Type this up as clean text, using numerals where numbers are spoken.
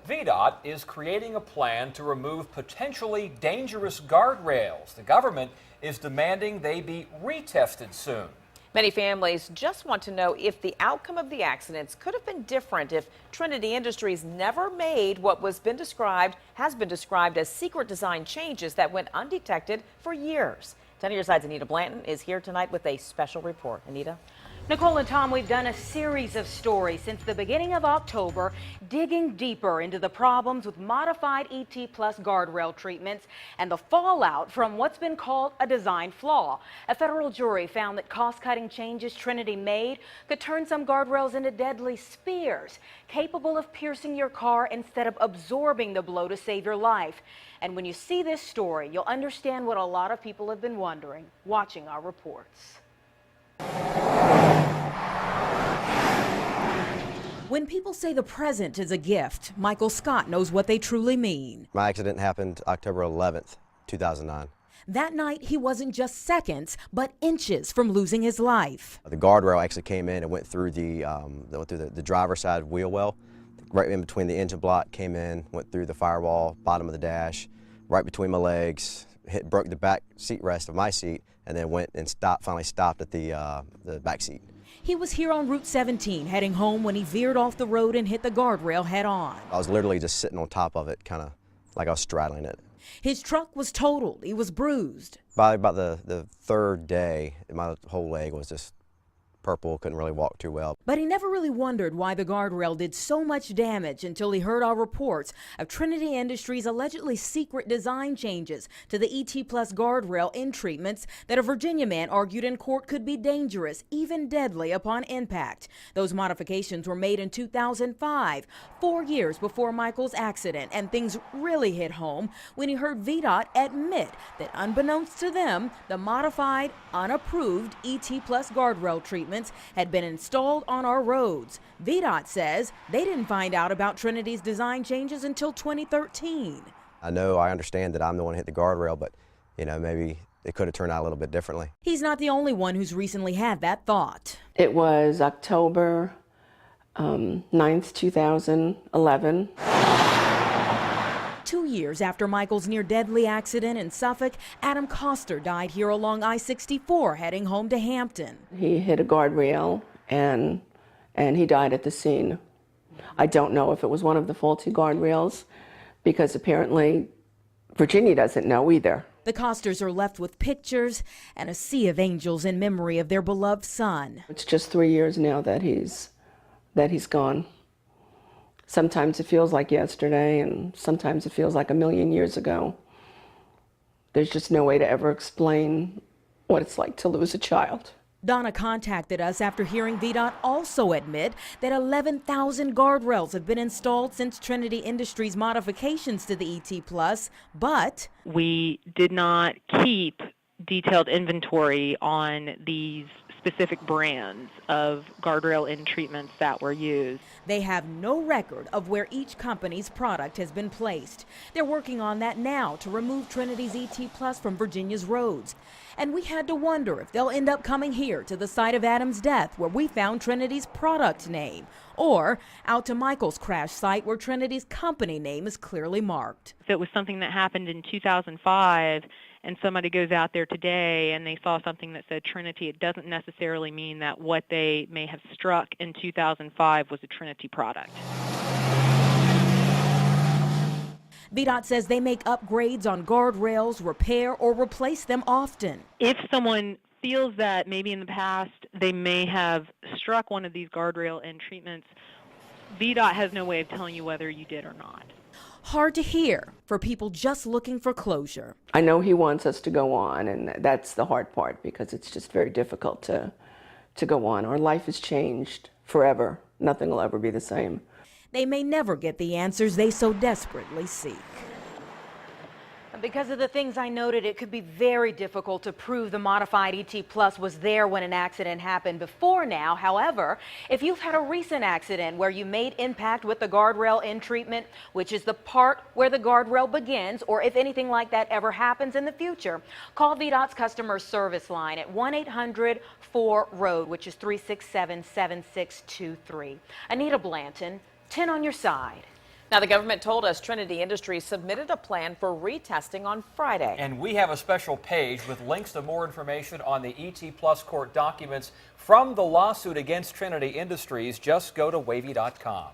VDOT is creating a plan to remove potentially dangerous guardrails. The government is demanding they be retested soon. Many families just want to know if the outcome of the accidents could have been different if Trinity Industries never made what has been described as secret design changes that went undetected for years. 10 on your side's Anita Blanton is here tonight with a special report. Anita? Nicole and Tom, we've done a series of stories since the beginning of October, digging deeper into the problems with modified ET Plus guardrail treatments and the fallout from what's been called a design flaw. A federal jury found that cost-cutting changes Trinity made could turn some guardrails into deadly spears, capable of piercing your car instead of absorbing the blow to save your life. And when you see this story, you'll understand what a lot of people have been wondering, watching our reports. When people say the present is a gift, Michael Scott knows what they truly mean. My accident happened October 11th, 2009. That night, he wasn't just seconds, but inches from losing his life. The guardrail actually came in and went through the driver's side wheel well, right in between the engine block, came in, went through the firewall, bottom of the dash, right between my legs, broke the back seat rest of my seat, and then went and finally stopped at the back seat. He was here on Route 17 heading home when he veered off the road and hit the guardrail head on. I was literally just sitting on top of it, kind of like I was straddling it. His truck was totaled. He was bruised. By about the third day, my whole leg was just purple, couldn't really walk too well. But he never really wondered why the guardrail did so much damage until he heard our reports of Trinity Industries' allegedly secret design changes to the ET Plus guardrail end treatments that a Virginia man argued in court could be dangerous, even deadly upon impact. Those modifications were made in 2005, 4 years before Michael's accident, and things really hit home when he heard VDOT admit that unbeknownst to them, the modified, unapproved ET Plus guardrail treatment had been installed on our roads. VDOT says they didn't find out about Trinity's design changes until 2013. I understand that I'm the one who hit the guardrail, but maybe it could have turned out a little bit differently. He's not the only one who's recently had that thought. It was October 9th, 2011. 2 years after Michael's near-deadly accident in Suffolk, Adam Coster died here along I-64 heading home to Hampton. He hit a guardrail and he died at the scene. I don't know if it was one of the faulty guardrails because apparently Virginia doesn't know either. The Costers are left with pictures and a sea of angels in memory of their beloved son. It's just 3 years now that he's gone. Sometimes it feels like yesterday, and sometimes it feels like a million years ago. There's just no way to ever explain what it's like to lose a child. Donna contacted us after hearing VDOT also admit that 11,000 guardrails have been installed since Trinity Industries' modifications to the ET Plus, but we did not keep detailed inventory on these specific brands of guardrail end treatments that were used. They have no record of where each company's product has been placed. They're working on that now to remove Trinity's ET Plus from Virginia's roads. And we had to wonder if they'll end up coming here to the site of Adam's death where we found Trinity's product name, or out to Michael's crash site where Trinity's company name is clearly marked. If it was something that happened in 2005 and somebody goes out there today and they saw something that said Trinity, it doesn't necessarily mean that what they may have struck in 2005 was a Trinity product. VDOT says they make upgrades on guardrails, repair or replace them often. If someone feels that maybe in the past they may have struck one of these guardrail end treatments, VDOT has no way of telling you whether you did or not. Hard to hear for people just looking for closure. I know he wants us to go on, and that's the hard part because it's just very difficult to go on. Our life has changed forever. Nothing will ever be the same. They may never get the answers they so desperately seek. Because of the things I noted, it could be very difficult to prove the modified ET Plus was there when an accident happened before now. However, if you've had a recent accident where you made impact with the guardrail end treatment, which is the part where the guardrail begins, or if anything like that ever happens in the future, call VDOT's customer service line at 1-800-4ROAD, which is 367-7623. Anita Blanton, 10 on your side. Now, the government told us Trinity Industries submitted a plan for retesting on Friday. And we have a special page with links to more information on the ET Plus court documents from the lawsuit against Trinity Industries. Just go to wavy.com.